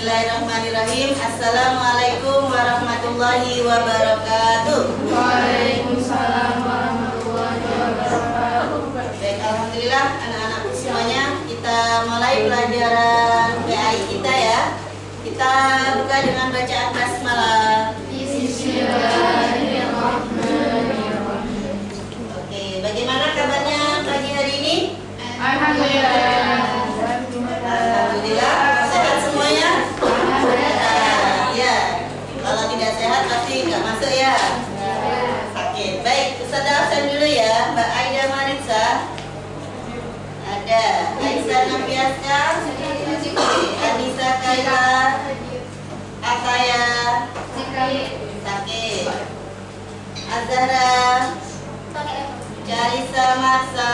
Bismillahirrahmanirrahim. Assalamualaikum warahmatullahi wabarakatuh. Waalaikumsalam warahmatullahi wabarakatuh. Baik, alhamdulillah anak-anakku semuanya, kita mulai pelajaran PAI kita ya. Kita buka dengan bacaan basmalah. Bismillahirrahmanirrahim. Oke, bagaimana kabarnya pagi hari ini? Alhamdulillah. Alhamdulillah, sehat semuanya? Ya, kalau tidak sehat pasti nggak masuk ya. Oke, baik, Ustazah absen dulu ya. Mbak Aida Maritza ada, Aisyah Nafiaska, Anissa Kaila, Ataya, Sakit, Azhara, Carissa Marsa,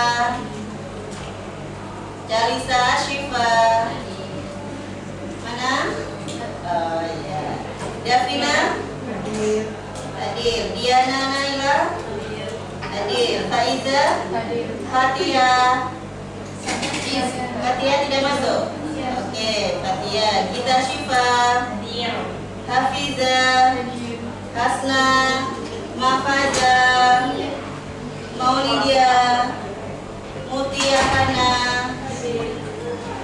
Carissa Ashifa, mana? Oh ya, Davina, hadir. Diana Naila, hadir. Faiza, Fatia, Fatia tidak masuk. Oke, Fatia. Gita Syifa, Hafiza, Hasna, Mafaza, Maulidia, Mutia Hana,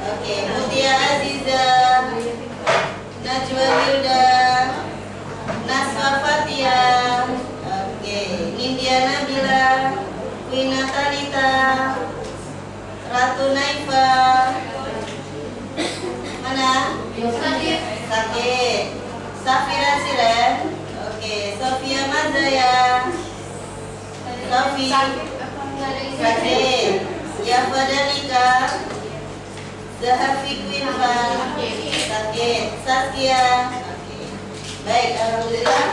oke, Mutia Aziza, Najwa Hilda, Naswa Fatia, oke, Nindya Nabila, Wina Talita, Ratu Naifa, mana? Sakit, Safira Siren, oke, Sofia Mazaya, Sofi, Sakit, Yafa Dalika, Zahafi Kwinfan, Sakit, Saskia. Baik, alhamdulillah.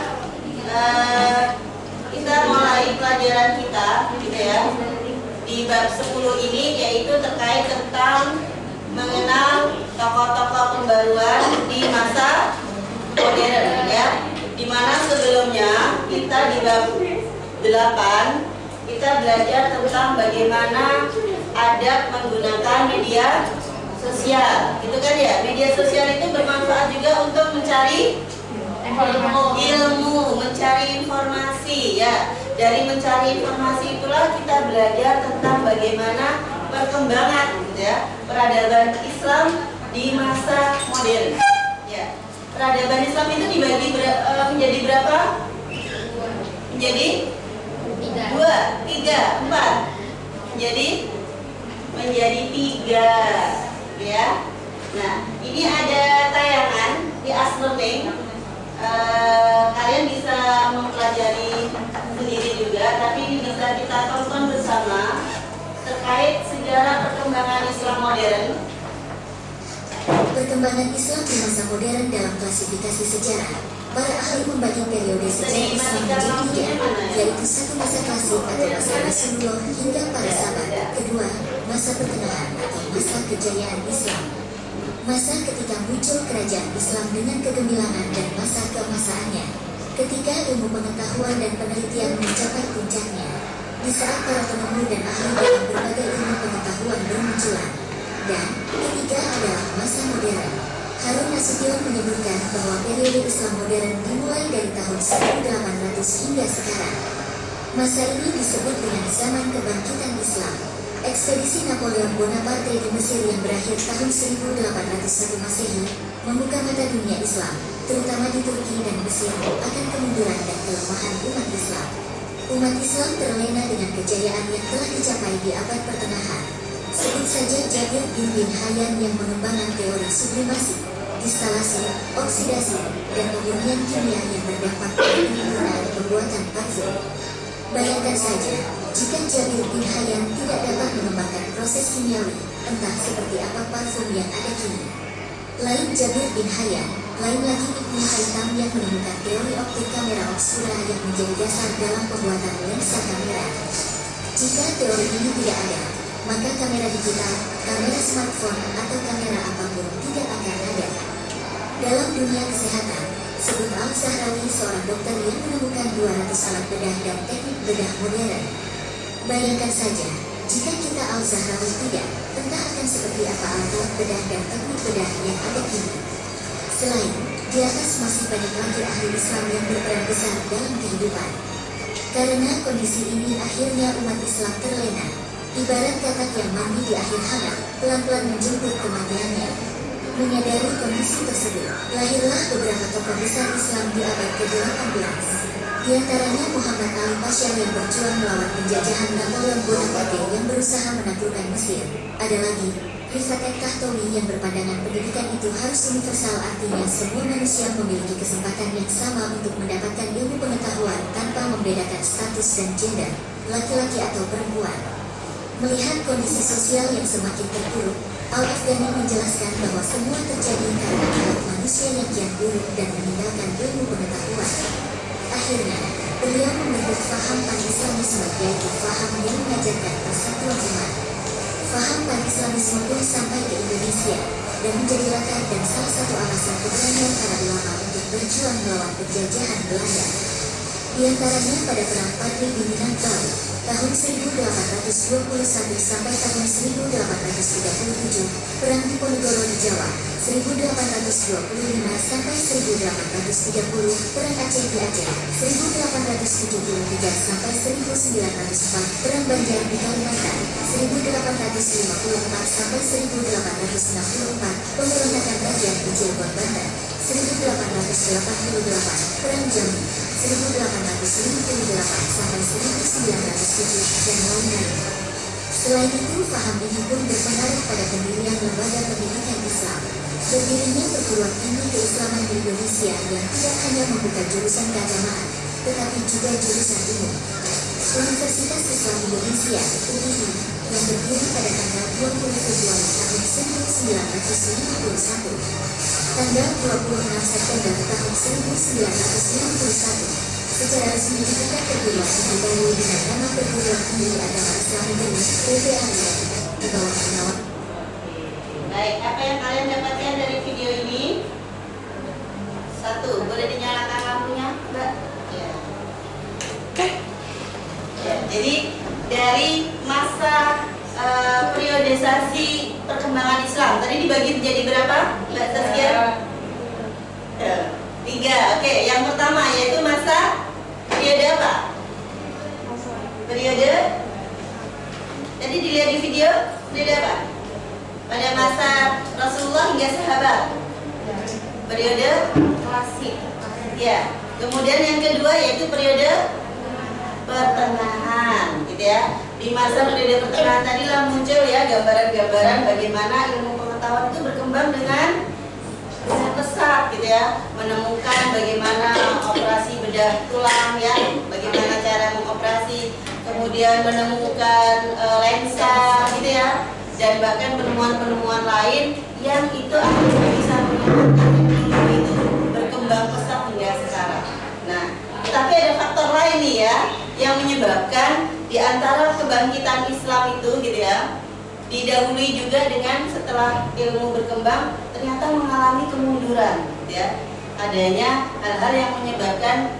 Kita mulai pelajaran kita gitu ya. Di bab 10 ini yaitu terkait tentang mengenal tokoh-tokoh pembaruan di masa modern ya. Dimana sebelumnya kita di bab 8 kita belajar tentang bagaimana adab menggunakan media sosial, gitu kan ya. Media sosial itu bermanfaat juga untuk mencari ilmu, mencari informasi ya. Dari mencari informasi itulah kita belajar tentang bagaimana perkembangan gitu ya, peradaban Islam di masa modern. Ya. Peradaban Islam itu dibagi menjadi berapa? Menjadi 2, 3, 4. Menjadi 3 ya. Nah, ini ada tayangan di Aslearning. Kalian bisa mempelajari sendiri juga, tapi ini bisa kita tonton bersama terkait sejarah perkembangan Islam modern. Perkembangan Islam di masa modern dalam klasifikasi sejarah. Para ahli membagi periode sejarah Islam menjadi 3, yaitu satu masa klasik atau masa Rasulullah hingga para sahabat, kedua masa pertengahan atau masa kejayaan Islam, masa ketika muncul kerajaan Islam dengan kegemilangan, dan masa keemasaannya ketika ilmu pengetahuan dan penelitian mencapai puncaknya, di saat para penemu dan ahli dalam berbagai ilmu pengetahuan bermunculan. Dan ketiga adalah masa modern. Harun Nasution menyebutkan bahwa periode Islam modern dimulai dari tahun 1800 hingga sekarang. Masa ini disebut dengan zaman kebangkitan Islam. Ekspedisi Napoleon Bonaparte di Mesir yang berakhir tahun 1801 Masehi membuka mata dunia Islam, terutama di Turki dan Mesir, akan kemunduran dan kelemahan umat Islam. Umat Islam terlena dengan kejayaan yang telah dicapai di abad pertengahan. Sebut saja Jabir bin Hayyan yang mengembangkan teori sublimasi, distalasi, oksidasi, dan pemurnian kimia yang berdampak pada penggunaan pembuatan parfum. Bayangkan saja, jika Jabir bin Hayyan tidak dapat mengembangkan proses kimiawi, entah seperti apa parfum yang ada kini. Lain Jabir bin Hayyan, lain lagi Ibnu Haytham yang menemukan teori optik kamera obscura yang menjadi dasar dalam pembuatan lensa kamera. Jika teori ini tidak ada, maka kamera digital, kamera smartphone, atau kamera apapun tidak akan ada. Dalam dunia kesehatan, sebut Al-Zahrawi, seorang dokter yang menemukan 200 alat bedah dan teknik bedah modern. Bayangkan saja, jika kita Al-Zahrawi tidak, entah akan seperti apa alat bedah dan teknik bedah yang ada kini. Selain, di atas masih banyak lagi ahli Islam yang berperan besar dalam kehidupan. Karena kondisi ini akhirnya umat Islam terlena. Ibarat katak yang mandi di akhir hangat, pelan-pelan menjemput kematiannya. Menyadari kondisi tersebut, lahirlah beberapa tokoh besar Islam di abad ke-18. Di antaranya Muhammad Ali Pasha yang berjuang melawan penjajahan Napoleon Bonaparte yang berusaha menaklukkan Mesir. Ada lagi, Rifat Kahtawi yang berpandangan pendidikan itu harus universal, artinya semua manusia memiliki kesempatan yang sama untuk mendapatkan ilmu pengetahuan tanpa membedakan status dan gender, laki-laki atau perempuan. Melihat kondisi sosial yang semakin terpuruk, Al-Afghani menjelaskan bahwa semua terjadi karena akhlak manusia yang kian buruk dan meninggalkan ilmu pengetahuan. Akhirnya, beliau membentuk faham Pan-Islamisme, yaitu faham yang mengajarkan persatuan umat. Faham Pan-Islamisme pun sampai ke Indonesia dan menjadi latar dan salah satu alasan keberanian para ulama untuk berjuang melawan penjajahan Belanda. Di antaranya pada perang Padri di Minangkabau tahun 1821 sampai tahun 1837, perang Diponegoro di Jawa 1825 sampai 1830, perang Aceh di Aceh 1873 sampai 1904, perang Banjar di Kalimantan 1854 sampai 1864, pemberontakan rakyat di Cirebon Banten 1888, perang Jambi 1858 sampai 1907 dan lain-lain. Selain itu, paham ini pun berpengaruh pada pendirian lembaga pendidikan Islam. Berdirinya perguruan tinggi keislaman di Indonesia yang tidak hanya membuka jurusan keagamaan, tetapi juga jurusan umum. Universitas Islam Indonesia (UII) yang berdiri pada tanggal 20 Februari tahun 1951, tanggal 26 September tahun 1961, secara resmi dibuka perguruan tinggi baru dengan nama Perguruan Tinggi Agama Islam Indonesia (PPAI) di bawah pengawasan. Baik, apa yang kalian dapatkan dari video ini? Satu, boleh dinyalakan lampunya, Mbak? Ya. Ya, jadi dari masa periodisasi perkembangan Islam tadi dibagi menjadi berapa, Mbak Saskia? Tiga. Oke, yang pertama yaitu masa periode apa? Periode tadi dilihat di video, periode apa? Pada masa Rasulullah hingga sahabat. Periode klasik. Ya. Kemudian yang kedua yaitu periode pertengahan, gitu ya. Di masa periode pertengahan tadilah muncul ya gambaran-gambaran bagaimana ilmu pengetahuan itu berkembang dengan pesat, gitu ya. Menemukan bagaimana operasi bedah tulang, ya, bagaimana cara mengoperasi, kemudian menemukan lensa, gitu ya. Dan bahkan penemuan-penemuan lain yang itu akhirnya bisa menyebabkan teknologi itu berkembang pesat hingga sekarang. Nah, tapi ada faktor lain nih ya yang menyebabkan di antara kebangkitan Islam itu, gitu ya, didahului juga dengan setelah ilmu berkembang ternyata mengalami kemunduran, gitu ya. Adanya hal-hal yang menyebabkan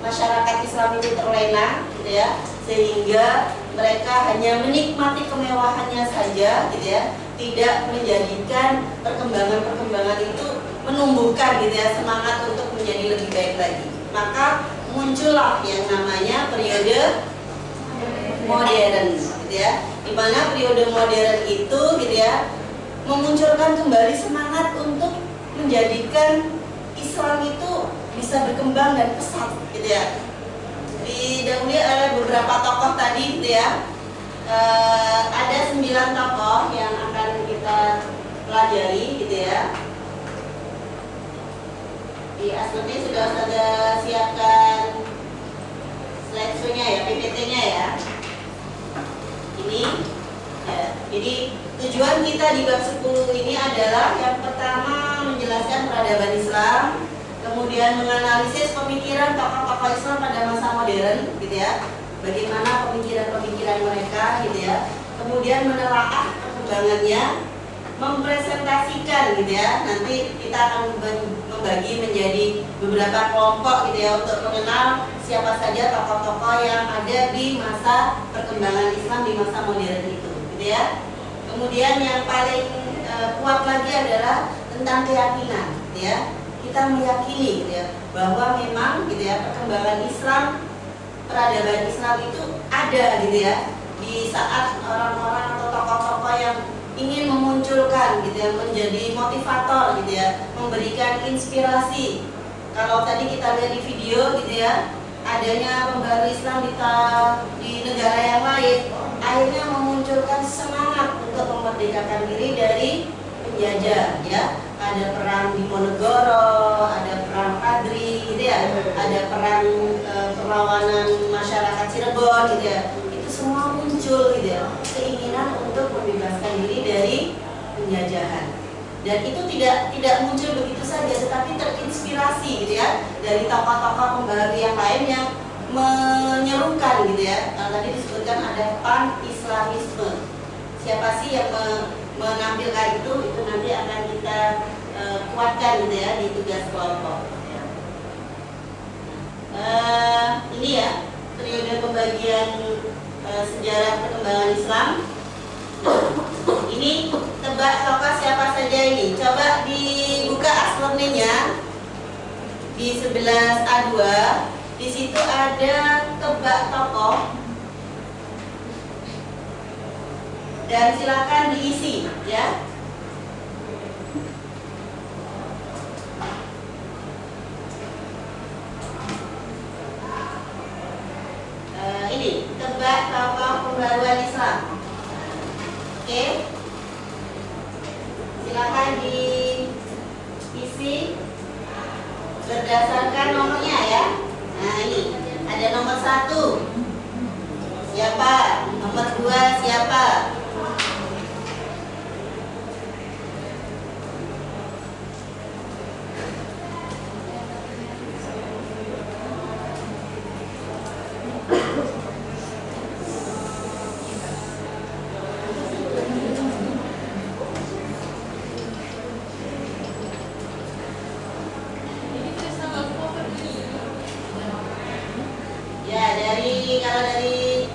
masyarakat Islam itu terlena, gitu ya, sehingga mereka hanya menikmati kemewahannya saja, gitu ya, tidak menjadikan perkembangan-perkembangan itu menumbuhkan, gitu ya, semangat untuk menjadi lebih baik lagi. Maka muncullah yang namanya periode modern, gitu ya, di mana periode modern itu, gitu ya, memunculkan kembali semangat untuk menjadikan Islam itu bisa berkembang dan pesat, gitu ya. Didahului oleh beberapa tokoh tadi, gitu ya. Ada 9 tokoh yang akan kita pelajari, gitu ya. Di aslinya sudah ada siapkan slideshow-nya ya, PPT-nya ya. Ini ya. Jadi tujuan kita di bab 10 ini adalah yang pertama menjelaskan peradaban Islam, kemudian menganalisis pemikiran tokoh-tokoh Islam pada masa modern, gitu ya. Bagaimana pemikiran-pemikiran mereka, gitu ya. Kemudian menelaah perkembangannya, mempresentasikan, gitu ya. Nanti kita akan membagi menjadi beberapa kelompok, gitu ya, untuk mengenal siapa saja tokoh-tokoh yang ada di masa perkembangan Islam di masa modern itu, gitu ya. Kemudian yang paling kuat lagi adalah tentang keyakinan, gitu ya. Kita meyakini, gitu ya, bahwa memang, gitu ya, perkembangan Islam, peradaban Islam itu ada, gitu ya, di saat orang-orang atau tokoh-tokoh yang ingin memunculkan, gitu ya, menjadi motivator, gitu ya, memberikan inspirasi. Kalau tadi kita lihat di video, gitu ya, adanya pembaru Islam di negara yang lain, akhirnya memunculkan semangat untuk memerdekakan diri dari penjajah, ya. Ada perang Diponegoro, ada perang Padri, gitu ya, ada perang perlawanan masyarakat Cirebon, gitu ya. Itu semua muncul, gitu ya, keinginan untuk membebaskan diri dari penjajahan. Dan itu tidak muncul begitu saja, tetapi terinspirasi, gitu ya, dari tokoh-tokoh pembaru yang lain yang menyerukan, gitu ya. Tadi disebutkan ada pan-islamisme. Siapa sih yang menampilkan itu nanti akan kita kuatkan, gitu ya, di tugas kelompok. Ini ya periode pembagian sejarah perkembangan Islam. Ini tebak tokoh siapa saja ini. Coba dibuka aslearning-nya di 11A2. Di situ ada tebak tokoh. Dan silakan diisi, ya. Ini tebak tokoh pembaruan Islam. Oke, silakan diisi berdasarkan nomornya, ya. Nah, ini ada nomor 1 siapa, nomor 2 siapa. Kalau dari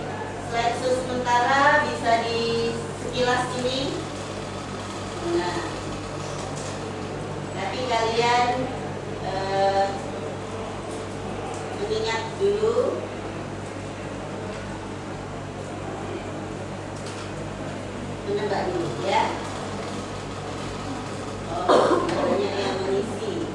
slide sementara bisa di sekilas ini. Nah, tapi kalian mengingat dulu. Menebak dulu, ya. Oh, banyak yang mengisi.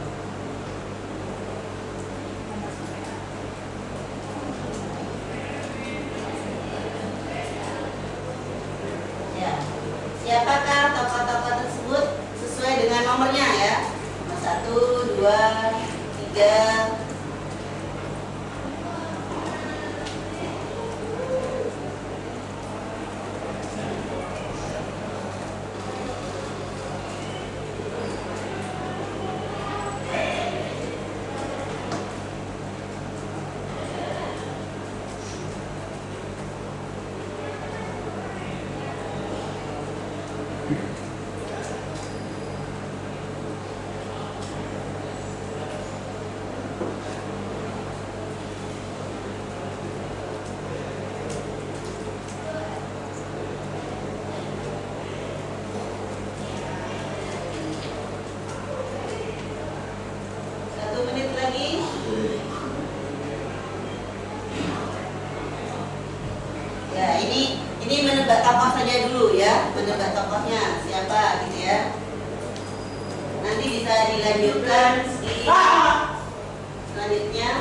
Siapakah tokoh-tokoh tersebut sesuai dengan nomornya, ya? Nomor 1, 2, 3. Ya, ini menebak tokoh saja dulu, ya, menebak tokohnya siapa, gitu ya. Nanti bisa dilanjutkan di selanjutnya.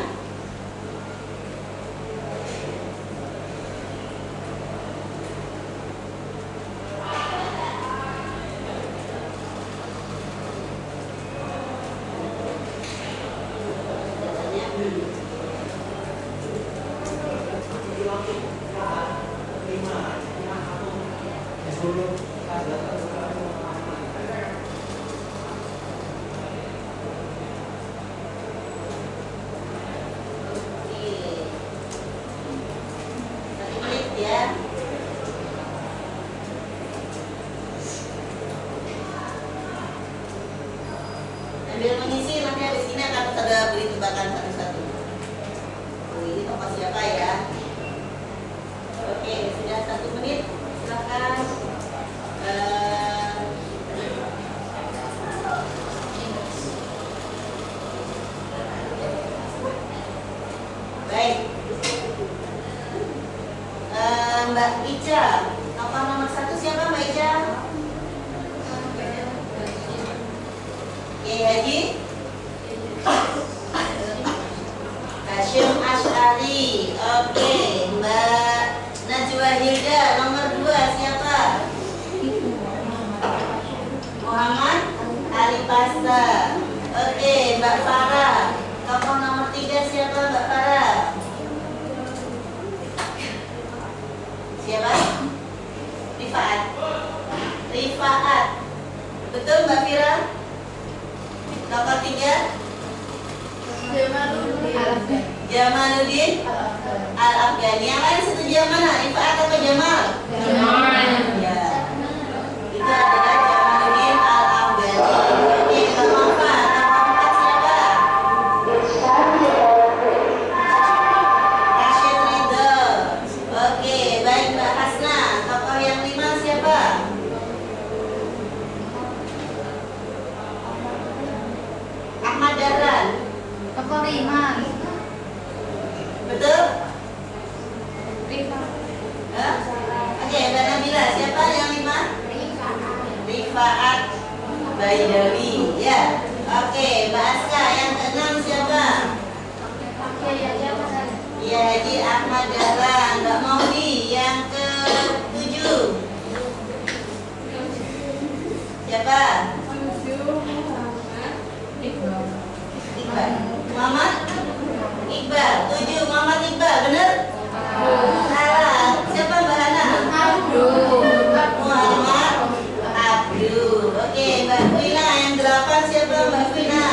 Sambil mengisi, nanti habis ini akan ada beri tebakan satu-satu. Oh, ini tokoh siapa, ya? Oke, sudah 1 menit. Silakan. Ica. Tokoh nomor 1 siapa Mbak Ica? Kiai Haji Hasyim Asy'ari. Oke, Mbak Najwa Hilda nomor 2 siapa? Muhammad Ali Pasa. Oke, Mbak Farah. Tokoh nomor 3 siapa Mbak Farah? Siapa? Rifaat. Rifaat. Betul Mbak Fira? Tokoh 3? Jamaluddin Al-Afghani. Yang lain setuju yang mana? Rifaat atau Jamal? Ya. Itu adalah Jamaluddin Al-Afghani. Oke, Mbak Muhammad. Tokoh 4 siapa? Rashid Ridho. Oke, baik Mbak Hasna. Tokoh yang 5 siapa? Ahmad Dahlan. Tokoh 5. Betul? Hah? Oke, Mbak Nabila. Siapa yang 5? Rifaat Baidawi. Ya. Oke, Mbak Aska. Yang ke-6 siapa? Ya, Haji Ahmad Dahlan. Mbak Maudi. Yang ke-7 siapa? Iqbal. Muhammad Iqbal. 7 Muhammad Iqbal. Benar? Salah. Siapa Mbak Hana? Muhammad Abdul. Oke, Mbak Wina. Yang 8 siapa Mbak Wina?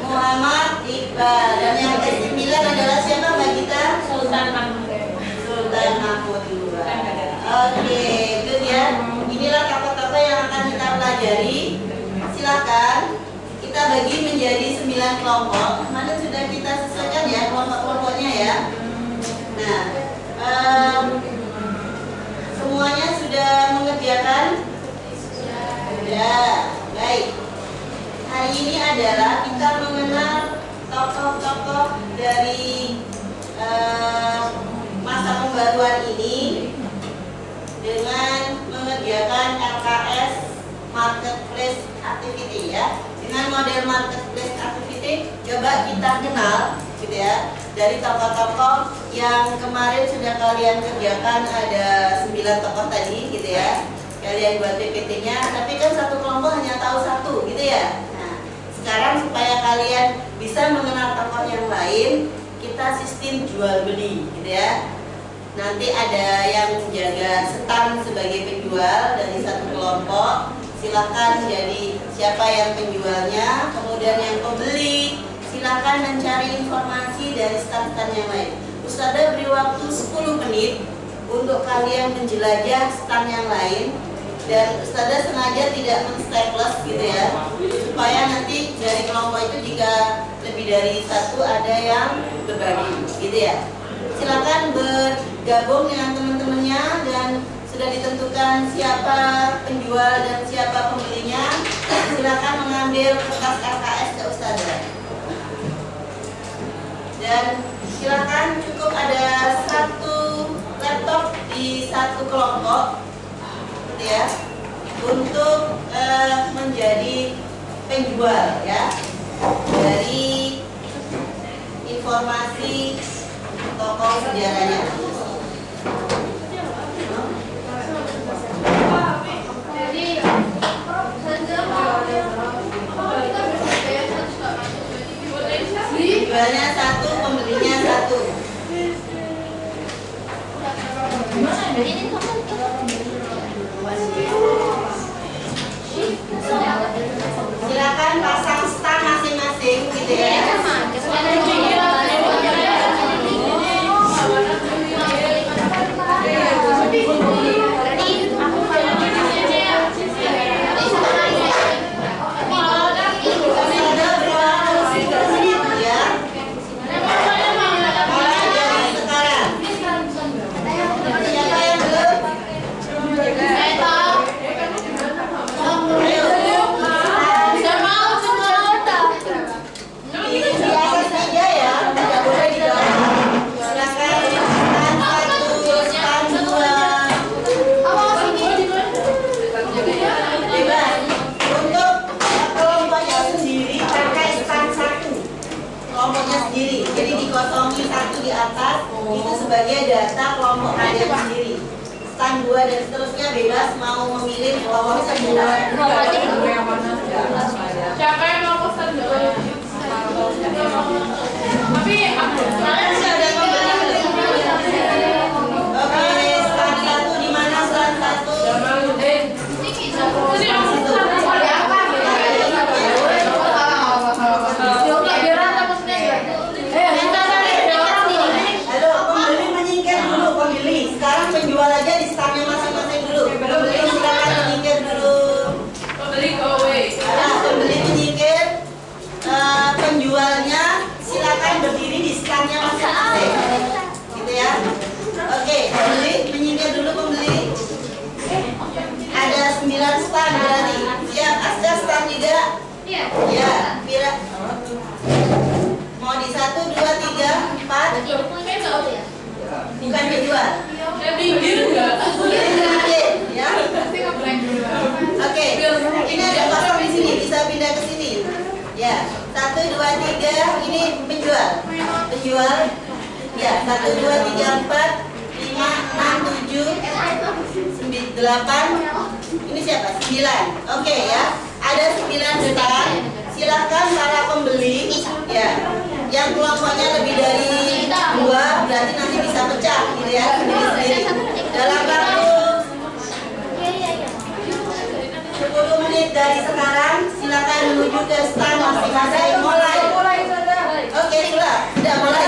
Muhammad Iqbal. Dan yang ke-9 adalah siapa Mbak Gita? Sultan Mahmud juga. Oke, good ya. Inilah tokoh-tokoh yang akan kita pelajari. Silakan kita bagi menjadi 9 kelompok. Mana sudah kita sesuaikan ya kelompok-kelompoknya ya. Nah, semuanya sudah mengerjakan? Sudah. Baik. Hari ini adalah kita mengenal tokoh-tokoh dari masa pembaruan ini dengan mengerjakan LKS Marketplace Activity ya. Dengan model Marketplace Activity coba kita kenal gitu ya, dari tokoh-tokoh yang kemarin sudah kalian kerjakan. Ada 9 tokoh tadi gitu ya, kalian buat PPT-nya, tapi kan satu kelompok hanya tahu 1 gitu ya. Nah, sekarang supaya kalian bisa mengenal tokoh yang lain, kita sistem jual beli gitu ya. Nanti ada yang menjaga stand sebagai penjual dari satu kelompok. Silakan jadi siapa yang penjualnya, kemudian yang pembeli silakan mencari informasi dari stand-stand yang lain. Ustazah beri waktu 10 menit untuk kalian menjelajah stand yang lain, dan Ustazah sengaja tidak men-staples gitu ya, supaya nanti dari kelompok itu jika lebih dari 1 ada yang berbagi gitu ya. Silakan bergabung dengan teman-temannya dan sudah ditentukan siapa penjual dan siapa pembelinya. Silakan mengambil kertas LKS ke Ustazah. Dan silakan cukup ada 1 laptop di 1 kelompok gitu ya, untuk menjadi penjual ya dari informasi tokoh sejarahnya. Penjualnya 1, pembelinya 1. Silakan pasang stand masing-masing gitu ya. atas itu sebagai data kelompok kalian sendiri. Stand 2 dan seterusnya bebas mau memilih kelompok sebelah. Siapa yang mau pesan dulu? Tapi aku Kalian sudah ada pembeli belum? Oke, stand 1 di mana stand 1? Ini aku pesan Halo, pembeli menyingkir dulu pembeli. Sekarang penjual aja di standnya masing-masing dulu. Pembeli silakan menyingkir dulu. beli go away. Nah, pembeli menyingkir, penjualnya silakan berdiri di standnya masing-masing. Gitu ya. Oke, pembeli menyingkir dulu pembeli. Ada 9 stand berarti. Siap, Asda stand 3. Iya. Ya, Pira. Mau di 1, 2, 3, 4. Bukan penjual. Yang pinggir enggak? Pinggir, ya. Pasti ngeblank dulu. Oke, ini ada kosong di sini, bisa pindah ke sini. Ya, 1, 2, 3, ini penjual. Penjual. Ya, 1, 2, 3, 4, 5, 6, 7, 8. Ini siapa? 9. Oke ya. Ada 9 stand. Silahkan para pembeli, ya, yang kelompoknya lebih dari 2 berarti nanti bisa pecah, gitu ya, sendiri-sendiri. Dalam waktu 10 menit dari sekarang, silakan menuju ke stand masing-masing. Mulai. Oke, sudah mulai.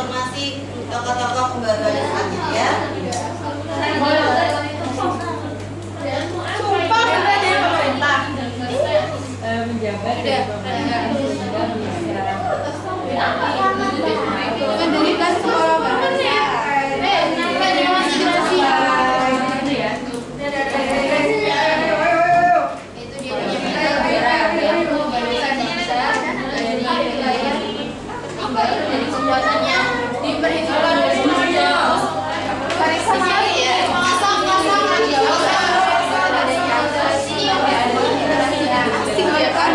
informasi tokoh-tokoh pembaruan selanjutnya ya. Sumpah bener dari pemerintah. Menjabat dari pemerintah sehingga bisa mendirikan sekolah baru. Itu dia punya negara yang barusan bisa dari kekuatannya diperhitungkan semuanya. Parisa mari ya. Kosong aja. Sini ya. Asik ya kan?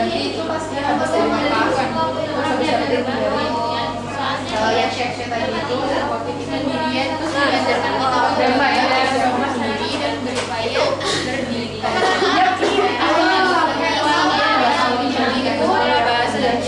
berarti itu pasti harus dimanfaatkan. Terus bisa dari yang share tadi itu Kemudian terus diajarkan kita berupaya sendiri dan berupaya berdiri. Bahasa dan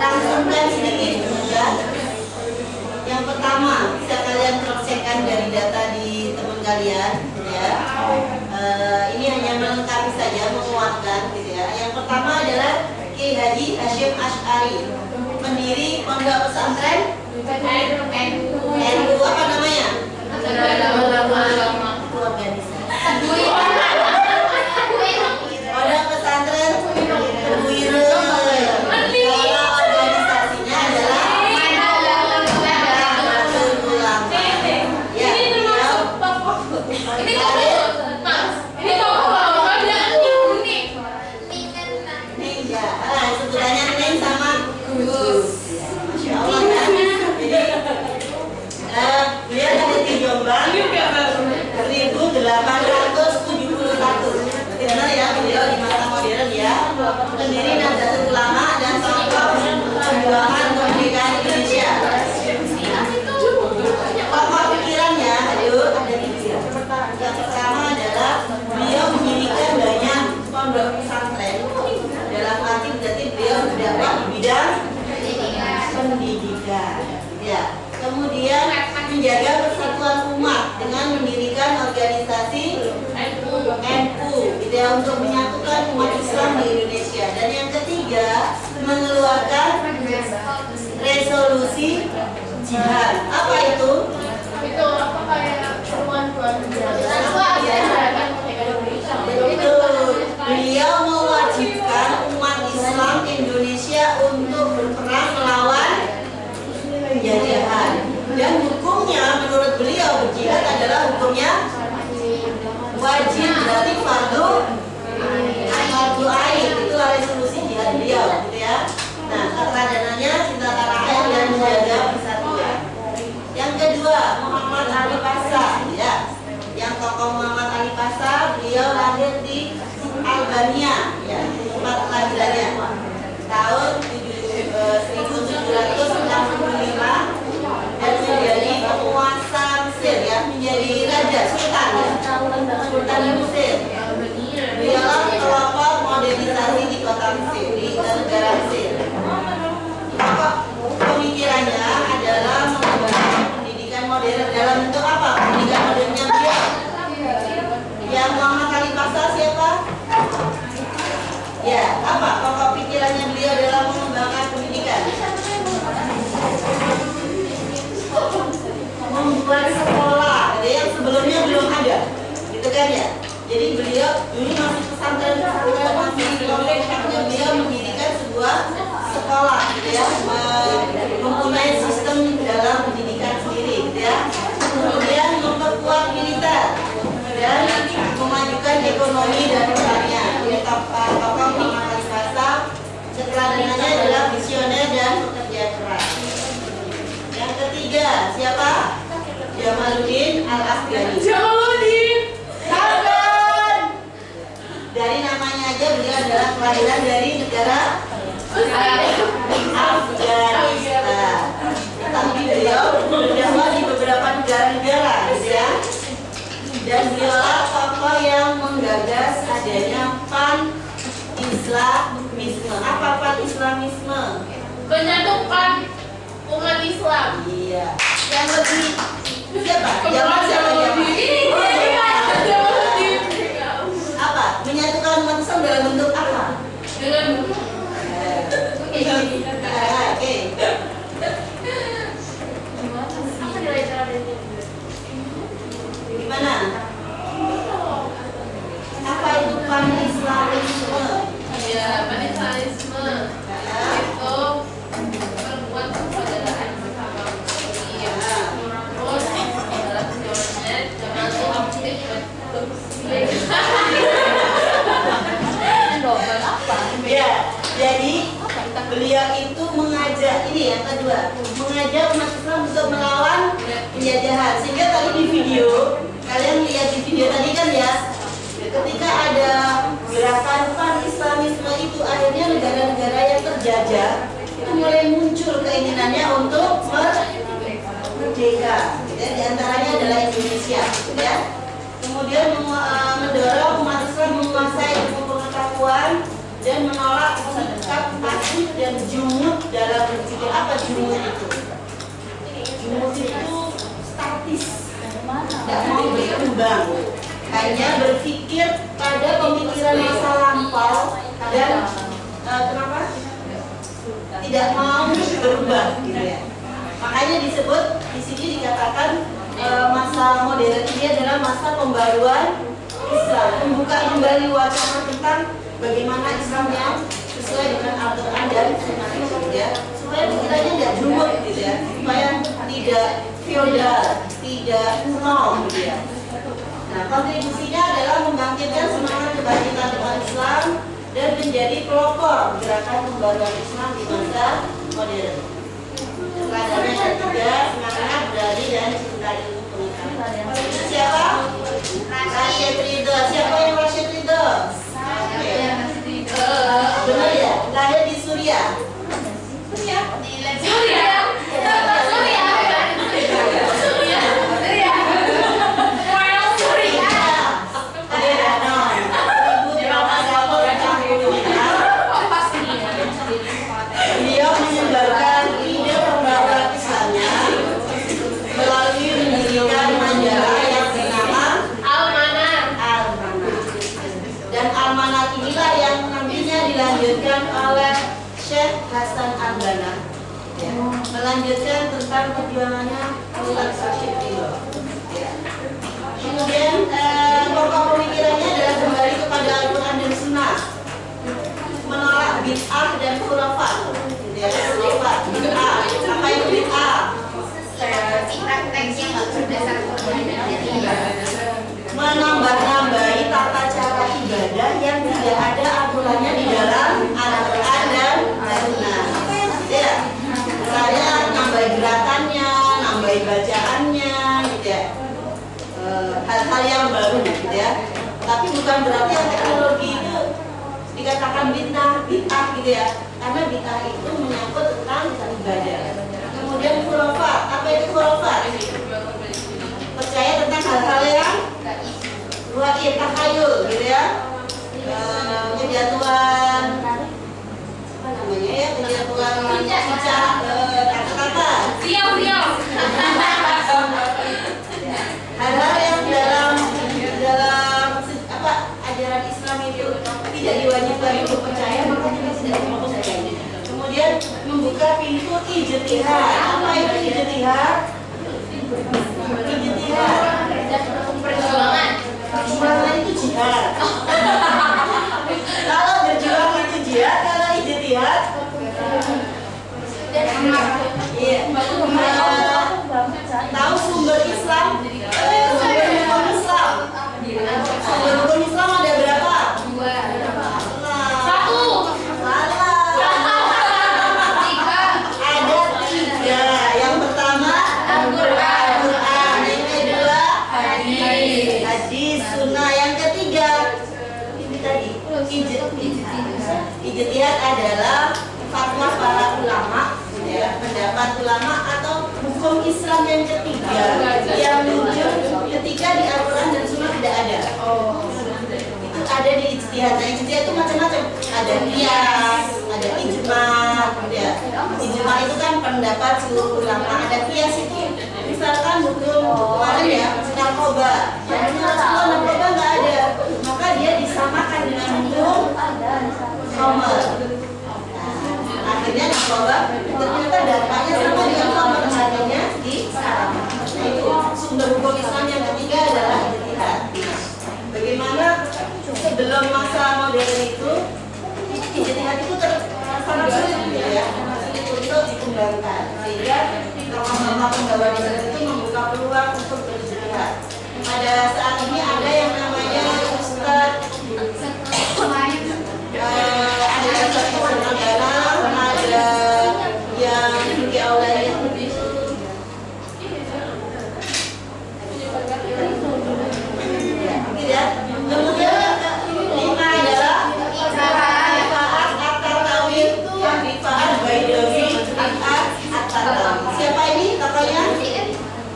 rangsungkan sedikit ya. Yang pertama, bisa kalian cross-checkkan dari data di teman kalian, gitu ya. Ini hanya melengkapi saja, menguatkan, gitu ya. Yang pertama adalah Kiai Haji Hashim Asy'ari, pendiri Pondok Pesantren NU apa namanya? Pondok Pesantren Tebuireng. Kalau organisasinya adalah Nahdlatul Ulama. Ya, beliau Ninja. Sebutannya Neng sama Gus. Masya Allah kan. Jadi beliau ada di Jombang 1871. Benar ya, beliau di masa modern ya. Pendiri Nahdlatul Ulama dan tokoh perjuangan kemerdekaan Indonesia. Pokok pikirannya ada tiga. Yang pertama adalah beliau mendirikan banyak pondok pesantren. Dalam arti berarti beliau berdakwah di bidang pendidikan. Ya. Kemudian menjaga persatuan umat dengan mendirikan organisasi NU, gitu ya, untuk menyatukan umat Islam di Indonesia. Dan yang ketiga, mengeluarkan resolusi jihad. Apa itu? Itu apa kayak peruan Beliau mewajibkan umat Islam Indonesia untuk berperang melawan penjajahan. Dan hukumnya menurut beliau berjihad adalah hukumnya wajib, berarti fardu ain. Itulah resolusi jihad beliau, gitu ya. Nah, keteladanan cinta tanah air dan menjaga persatuan. Yang kedua, Muhammad Ali Pasha, ya. Yang tokoh Muhammad Ali Pasha, beliau lahir di Albania, ya, tempat kelahirannya tahun 1765 dan menjadi penguasa Mesir, ya, menjadi raja sultan, ya, sultan Mesir. Beliau pelopor modernisasi di kota Mesir, di negara Mesir. Pokok pemikirannya adalah mengembangkan pendidikan modern. Dalam bentuk apa pendidikan modernnya beliau? Yang Muhammad Ali Pasha siapa? Ya, apa pokok pikirannya beliau dalam mengembangkan pendidikan? Membuat sekolah, ada yang sebelumnya belum ada, gitu kan ya? Jadi beliau dulu masih pesantren, masih di pesantren, beliau mendirikan sebuah sekolah, gitu ya, mempunyai sistem dalam pendidikan sendiri, gitu ya. Kemudian memperkuat militer dan memajukan ekonomi dan pertanian. Ini tokoh Muhammad Ali Pasha, keteladanannya adalah visioner dan pekerja keras. Yang ketiga, siapa? Jamaluddin Al-Afghani. Sabar. Dari namanya aja beliau adalah kelahiran dari negara Afghanistan. Tapi beliau berdakwah di beberapa negara-negara, gitu ya. Dan beliaulah tokoh yang menggagas adanya pan-islamisme. Apa pan-islamisme? Penyatukan umat Islam. Iya. Yang lebih siapa? Siapa? Apa? Menyatukan umat Islam dalam bentuk apa? Dengan Oke. Gimana? Apa itu pan-islamisme? ya panisalisme itu perempuan persaudaraan bersama iya terus adalah jawabannya jangan lupa aktif Ya, jadi beliau itu mengajak ini yang kedua, mengajak umat Islam untuk melawan penjajahan. Sehingga tadi di video, kalian lihat di video tadi kan ya, ketika ada gerakan pan-islamisme itu akhirnya negara-negara yang terjajah itu mulai muncul keinginannya untuk merdeka. Di antaranya adalah Indonesia, ya. Kemudian mendorong umat Islam menguasai ilmu pengetahuan dan menolak sikap rajin dan jumud dalam berpikir. Apa jumud itu? Jumud itu statis, tidak mau berkembang, hanya berpikir pada pemikiran masa lampau dan kenapa? Tidak mau berubah, gitu ya. Makanya disebut di sini dikatakan masa modern ini adalah masa pembaruan Islam, membuka kembali wacana tentang bagaimana Islam yang sesuai dengan Al-Quran dan Sunnah itu, ya, supaya pikirannya tidak jumud, gitu ya, supaya tidak feodal, tidak kuno, gitu ya. Nah, kontribusinya adalah membangkitkan semangat kebangkitan umat Islam dan menjadi pelopor gerakan pembaruan Islam di masa modern. Pelajarannya ada tiga: semangat, berani, dan cinta ilmu pengetahuan. Itu siapa? Rasyid Ridho. Siapa yang Rasyid Ridho? Benar ya? Lahir di Suriah. Beliau menyebarkan ide pembaruan Islamnya melalui mendirikan majalah yang bernama Al-Manar. Dan Al-Manar inilah yang nantinya dilanjutkan oleh Syekh Hasan Al-Banna, ya, melanjutkan tentang perjuangannya Ustaz Rasyid Ridho. Ya. Kemudian pokok pemikirannya adalah kembali kepada Al-Quran dan Sunnah, menolak bid'ah dan khurafat. Ya, khurafat, bid'ah. Apa itu bid'ah? Menambah-nambahi tata cara ibadah yang tidak ada aturannya di dalam Al-Quran dan Sunnah. Ya, misalnya nambah gerakannya, nambah bacaannya, gitu ya. Hal-hal yang baru, gitu ya. Tapi bukan berarti yang teknologi itu dikatakan bid'ah, gitu ya. Karena bid'ah itu menyangkut tentang ibadah. Kemudian khurafat. Apa itu khurafat? Percaya tentang hal-hal yang gaib, takhayul, gitu ya. Kejatuhan apa namanya ya, kejatuhan kata-kata. Hal-hal yang dalam apa ajaran Islam itu tidak diwajibkan untuk percaya, maka kita tidak percaya. Kemudian membuka pintu ijtihad. Apa itu ijtihad? Perjuangan itu jihad. Kalau berjuang itu jihad, kalau ijtihad iya. Tahu sumber Islam? Sumber hukum Islam. Sumber hukum Islam ada berapa? 1. Ada 3. Yang pertama Al-Quran. Yang kedua hadis, sunnah. Yang ketiga ini tadi ijtihad adalah fatwa para ulama, ya, pendapat ulama atau hukum Islam yang ketiga yang muncul ketika di Al-Quran dan Sunnah tidak ada. Itu ada di ijtihad. Nah, ijtihad itu macam-macam. Ada qiyas, ada ijma, ya. Ijma itu kan pendapat seluruh ulama. Ada qiyas itu misalkan hukum kemarin ya, narkoba. Yang Rasulullah narkoba nggak ada, maka dia disamakan dengan hukum khamr. Akhirnya narkoba ternyata dampaknya sama dengan khamr, akhirnya disamakan. Nah, itu sumber hukum Islam yang ketiga adalah ijtihad. Bagaimana sebelum masa modern itu ijtihad itu sangat sulit, ya, sulit untuk dikembangkan, sehingga tokoh-tokoh penggawa Islam itu membuka peluang untuk berijtihad. Pada saat ini ada yang namanya Ustaz ada Ustaz Hasan Al-Banna, ada yang di Aulaya itu ya. Kemudian 5 adalah rifaat at-tartawi, rifaat Baidawi, rifaat at-tartawi. Siapa ini tokohnya?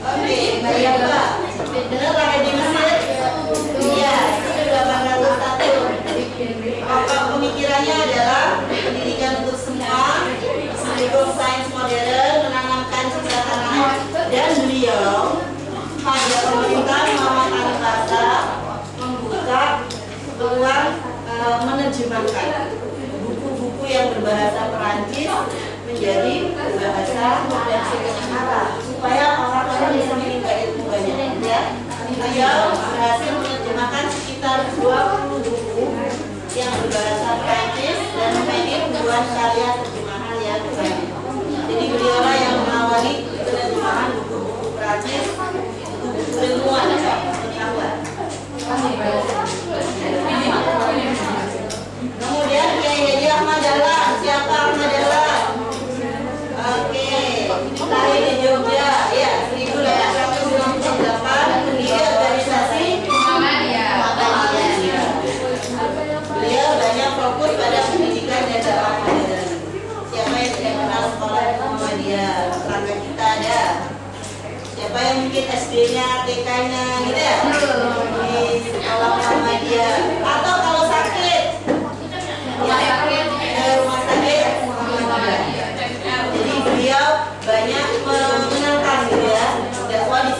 Oke, Bayaba. Benar lahir di Mesir? Iya, itu 801. Pokok pemikirannya adalah pendidikan untuk berbahasa Perancis menjadi berbahasa Arab supaya orang-orang bisa menimba ilmu banyak ya. Beliau berhasil menerjemahkan sekitar 20 buku yang berbahasa Perancis dan memiliki puluhan karya terjemahan yang banyak. Jadi beliaulah yang mengawali penerjemahan buku-buku Perancis, buku-buku ilmuwan atau pengetahuan. Kemudian Kiai Haji Ahmad Dahlan. Siapa Ahmad Dahlan? Oke, lahir di Jogja ya 1898, pendiri organisasi Muhammadiyah. Beliau banyak fokus pada pendidikan dan dakwah modern. Siapa yang tidak kenal sekolah Muhammadiyah? Tetangga kita ada. Siapa yang mungkin SD-nya, TK-nya gitu ya? Di sekolah Muhammadiyah. Atau kalau sakit ya, ke rumah sakit Muhammadiyah. Jadi beliau banyak mengenalkan gitu ya, dakwah di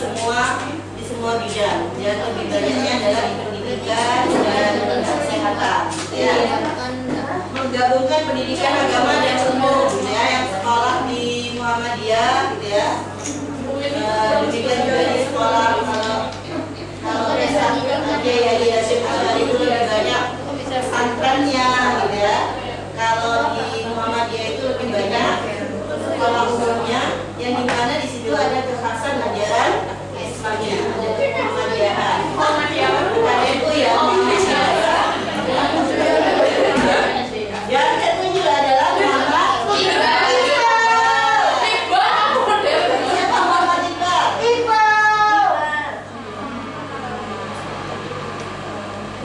semua bidang. Dan lebih banyaknya adalah di pendidikan dan kesehatan. Ya, menggabungkan pendidikan agama dan umum ya, yang sekolah di Muhammadiyah gitu ya. Demikian juga di sekolah kalau Kiai Haji Hasyim Asy'ari itu lebih banyak pesantrennya gitu ya. Kalau di Muhammadiyah itu lebih banyak sekolah umumnya yang dimana di situ ada kekhasan ajaran Islamnya, ada Muhammadiyahan. Bukan itu ya, yang ketujuh adalah Muhammad Iqbal. Siapa Muhammad Iqbal?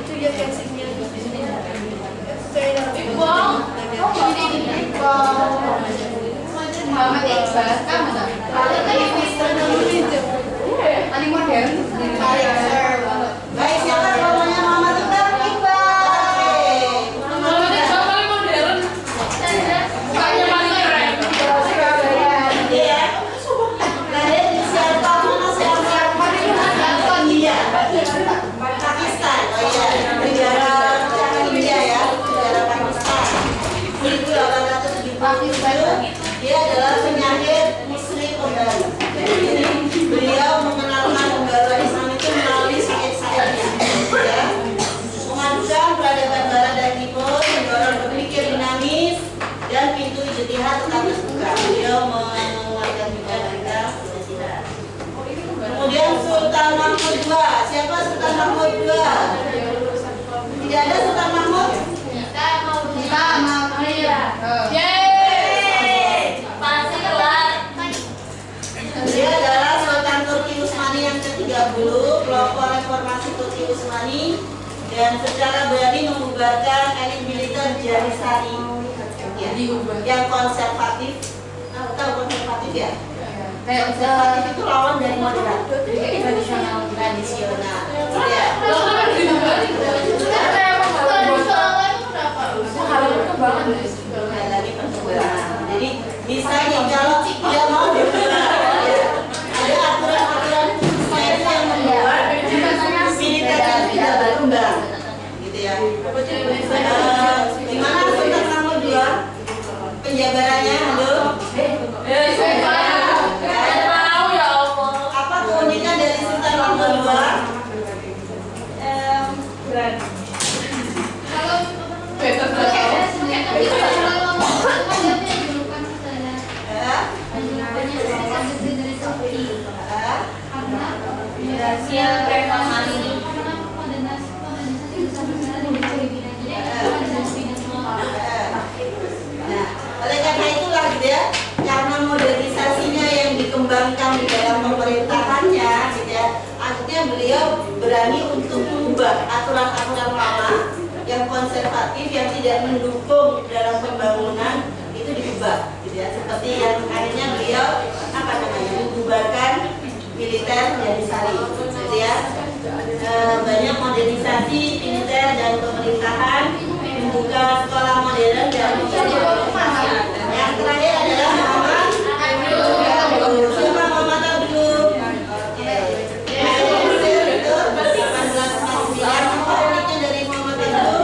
Itu dia casingnya di sini. Muhammad Iqbal, kamu tak? Paling modern. Baik, siapa namanya Muhammad Iqbal? Muhammad Iqbal paling modern. Kayaknya paling keren. ya. Lahir di siapa? India. Pakistan. Oh iya, negara India ya, negara Pakistan. 1877 dia adalah penyair Muslim pembaru. Jadi beliau mengenalkan pembaruan Islam itu melalui syair-syairnya, ya. Memadukan peradaban Barat dan Timur, mendorong berpikir dinamis dan pintu ijtihad tetap terbuka. Beliau menguatkan juga tentang Pancasila. Kemudian Sultan Mahmud II. Siapa Sultan Mahmud II? Tidak ada Sultan Mahmud? Kita mau Dia adalah Sultan Turki Utsmani yang ke-30, pelopor reformasi Turki Utsmani, dan secara berani membubarkan elit militer Janissary ya, yang konservatif. Tahu konservatif ya? Konservatif itu lawan dari moderat, tradisional ya. Lagi perkembangan. Jadi bisa nih kalau dia mau bergerak ya. Ada aturan-aturan khususnya itu yang membuat militer yang tidak berkembang gitu ya. Gimana Sultan Mahmud II? Penjabarannya halo? Apa keunikan dari Sultan Mahmud II? Oleh karena itulah gitu ya, karena modernisasinya yang dikembangkan di dalam pemerintahannya gitu ya, akhirnya beliau berani untuk mengubah aturan-aturan lama yang konservatif yang tidak mendukung dalam pembangunan itu diubah gitu ya, seperti yang akhirnya beliau membubarkan militer Janissary gitu ya. Banyak modernisasi militer dan pemerintahan, membuka sekolah modern dan yang terakhir adalah Muhammad Abdul. Siapa Muhammad Abdul? Itu 1849. Apa uniknya dari Muhammad Abdul?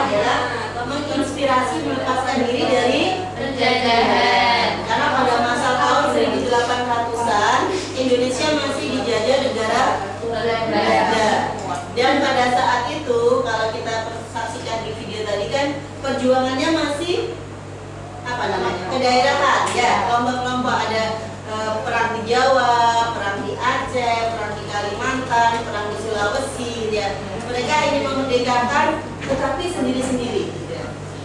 adalah menginspirasi melepaskan diri dari Penjajahan. karena pada masa tahun 1800-an Indonesia masih dijajah negara Belanda. Dan pada saat itu kalau kita saksikan di video tadi kan perjuangannya masih apa namanya kedaerahan ya, kelompok-kelompok ada perang di Jawa, perang di Aceh, perang di Kalimantan, perang di Sulawesi ya. Mereka ingin memerdekakan tetapi sendiri-sendiri gitu ya.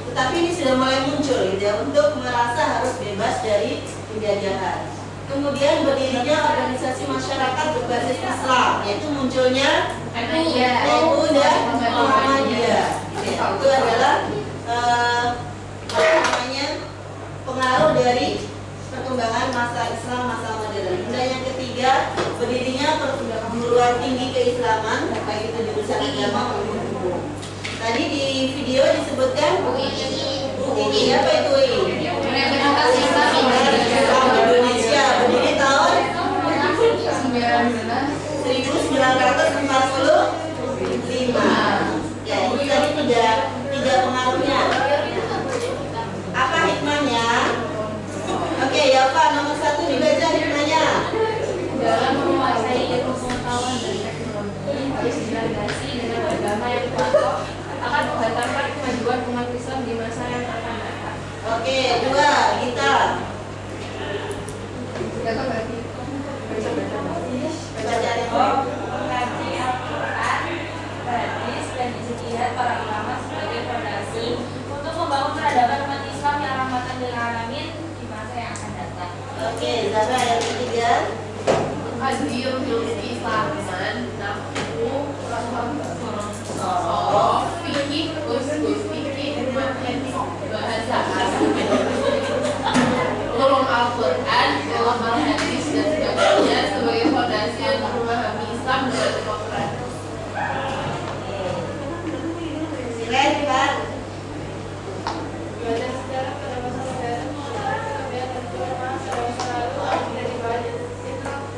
Tetapi ini sudah mulai muncul gitu ya, untuk merasa harus bebas dari penjajahan. Kemudian berdirinya organisasi masyarakat berbasis Islam, yaitu munculnya NU dan Muhammadiyah. Itu adalah apa namanya pengaruh dari perkembangan masa Islam, masa modern. Kemudian yang ketiga, berdirinya perguruan tinggi keislaman, baik itu jurusan agama maupun hukum. Tadi di video disebutkan UI, apa itu UI? Universitas Islam Indonesia, berdiri tahun 1945. Ya, ini tadi tiga pengaruhnya. Apa hikmahnya? Oke, ya Pak, nomor 1 dibaca hikmahnya. Dalam menguasai ilmu pengetahuan dan teknologi, bersinergi dengan agama yang pokok akan menghantarkan kemajuan umat Islam di masa yang akan datang. Oke, 2, kita baca Mengkaji Al-Quran, hadis, dan ijtihad para ulama sebagai fondasi untuk membangun peradaban umat Islam yang rahmatan lil alamin di masa yang akan datang. Oke, Zara yang ketiga. Hadir Islaman, nafsu, fikih, usul fikih, bahasa Arab, ulum Al-Quran, ulum Al-Hadis dan sebagainya sebagai fondasi untuk memahami Islam dan demokrasi. Silakan Pak. Belajar sejarah pada masa modern merupakan kebiasaan terjual masa lalu akhirnya dibahas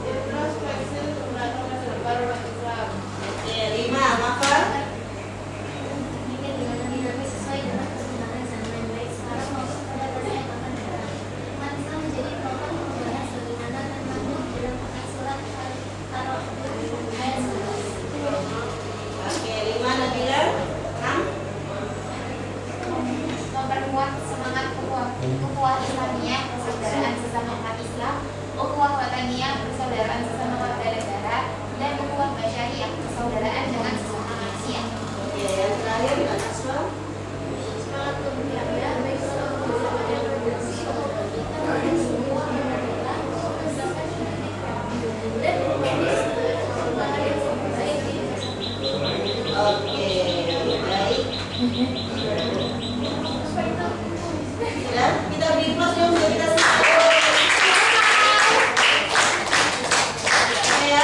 introspeksi untuk menatap masa depan umat Islam. Oke, 5, Mafa. Mikir dengan dinamis sesuai dengan perkembangan zaman baik sekarang maupun pada masa yang akan datang. Umat Islam menjadi pelopor perubahan sebagaimana terkandung dalam surat Al-Araf ayat 11. Oke, 5, Nabila. 6. Memperkuat semangat ukhuwah Islamiyah, persaudaraan sesama umat Islam, ukhuwah wataniyah, persaudaraan sesama warga negara, dan ukhuwah basyariah, persaudaraan dengan sesama manusia. Oke, yang terakhir Al-Aswa. Semangat kemuliaan baik seluruh bersama yang berdasi untuk kita dan semua adalah mengesahkan dan perubahan yang baik di masa depan. Oke, baik. Sudah, kita beri close dong, biar kita selesai. Oke ya,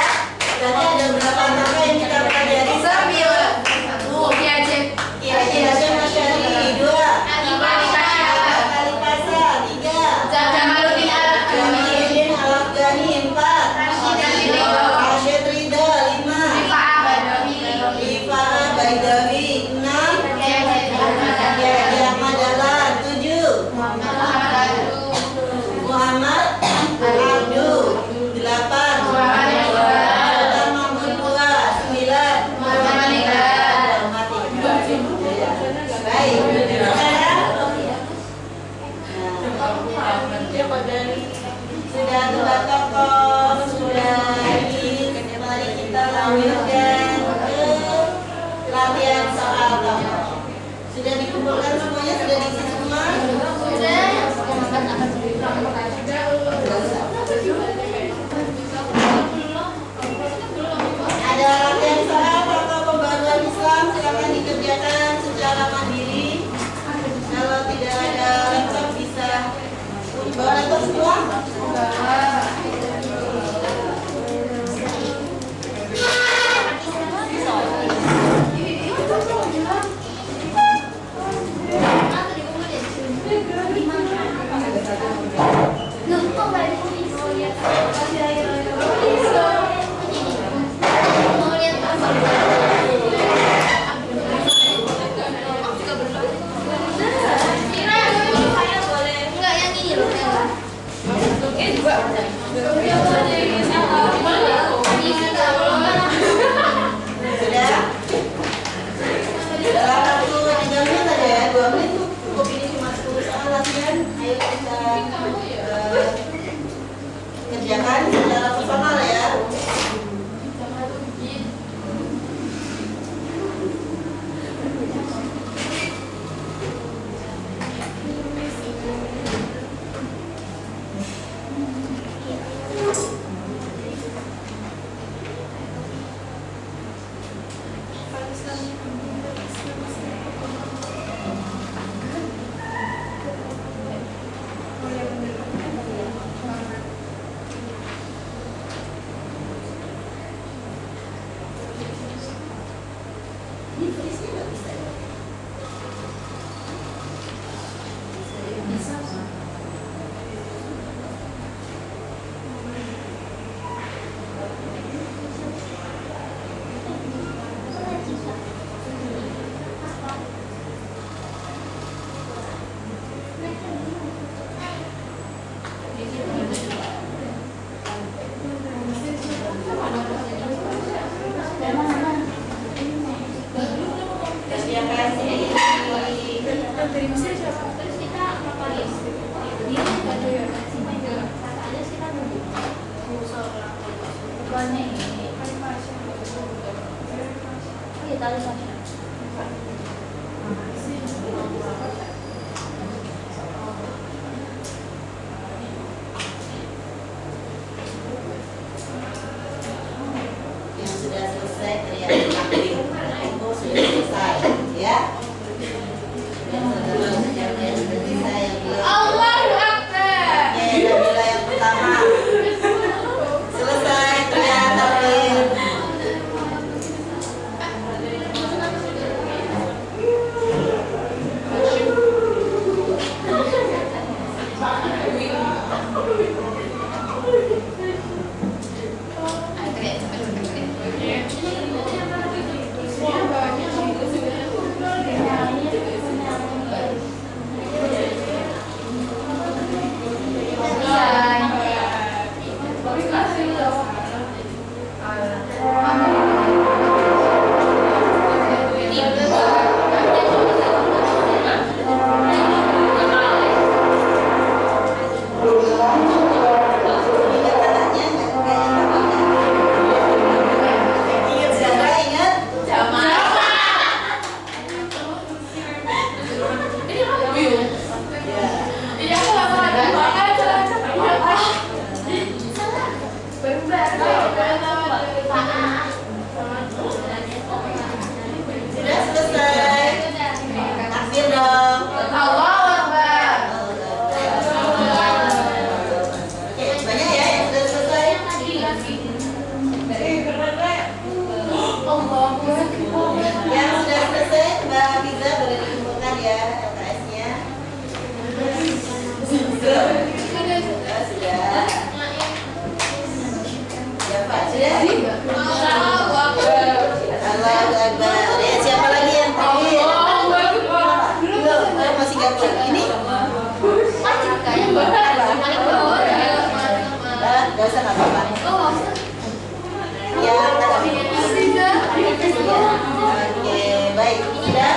berarti ada berapa angka yang kita pelajari? 9. Piaget. Iya, Hasyim Asy'ari. 2. Khalifah. 3. Jamaluddin Al-Afghani. Jamaluddin Al-Afghani. 4. Rashid Ridha. 5. Rifa'ah Baidawi. 6. Kiai Ahmad Dahlan. 7. Muhammad Abdu. 8. Sultan Mahmud Tua. 9. Baik, sudah dua tokoh, sudah ini, mari kita lanjutkan ke latihan soal tokoh. Sudah dikumpulkan semuanya, sudah diisi semua? Ada latihan soal tokoh pembaruan Islam, silakan dikerjakan secara mandiri. Kalau tidak ada laptop bisa bawa laptop semua. Inggrisnya nggak bisa. Yang sudah selesai teriak takbir, itu sudah selesai, ya. Yang sudah selesai yang belum. Allahu Akbar. Oke, Nabila yang pertama. Selesai teriak takbir. Ingat anaknya nggak kayak ingat siapa ingat? Ya. Sudah selesai. Takbir dong. Allahu Akbar. Oke, banyak ya yang sudah selesai. Yang sudah selesai, Mbak Hafiza boleh dikumpulkan ya LKS-nya. Sudah. Ya Pak, sudah. Allahu Akbar. Allahu Akbar. Ya, siapa lagi yang terakhir? Belum, masih gabung. Ini? Gak usah, nggak apa-apa. Yang Oke, baik. Sudah?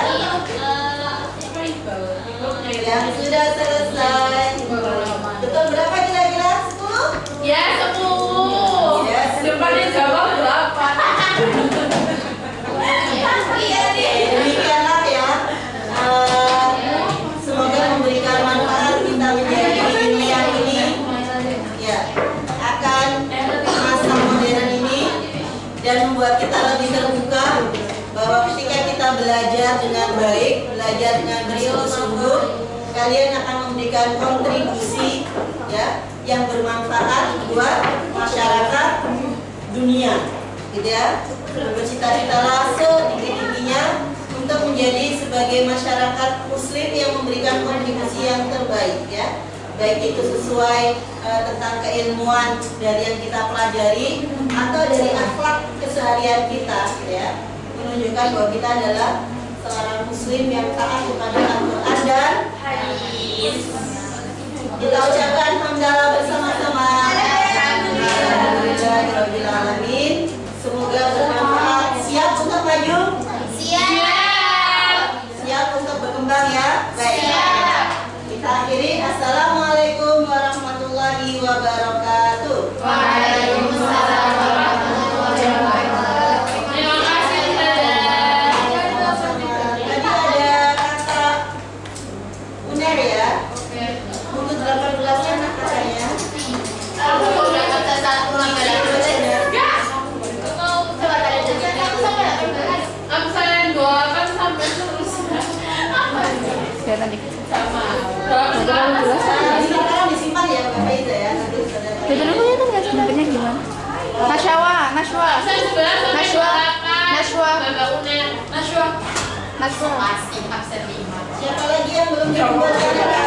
Yang sudah selesai. Betul berapa kira-kira? 10? Ya, 10. Ya, Depannya jawab 8. Demikianlah ya. Semoga memberikan manfaat kita menjadi dunia ini. Ya, akan masa modern ini dan membuat kita lebih terbuka bahwa ketika kita belajar dengan baik, belajar dengan bersungguh-sungguh, kalian akan memberikan kontribusi ya yang bermanfaat buat masyarakat dunia, gitu ya. Bercita-citalah setinggi-tingginya untuk menjadi sebagai masyarakat muslim yang memberikan kontribusi yang terbaik ya. Baik itu sesuai tentang keilmuan dari yang kita pelajari atau dari akhlak keseharian kita gitu ya. Menunjukkan bahwa kita adalah seorang muslim yang taat kepada Al-Quran dan hadis. Kita ucapkan hamdalah bersama-sama. Alhamdulillahirabbil alamin. Semoga bermanfaat. Siap untuk maju? Siap untuk berkembang ya? Baik. Kita akhiri. Assalamualaikum warahmatullahi wabarakatuh. Waalaikumsalam warahmatullahi wabarakatuh. Terima kasih, Tadi ada kata uner ya. Untuk 18-nya nah katanya. Aku udah kata 1 sampai 8. Absen 28 sampai seterusnya. Sama. Sekarang disimpan ya Mbak Faiza ya. Nanti saudara. kelihatan nggak sebenarnya gimana? Nashwa. Absen 11 sampai Nashwa. 28. Nashwa. Bapak Uner. Masuk absen 5. Siapa lagi yang belum dibuat?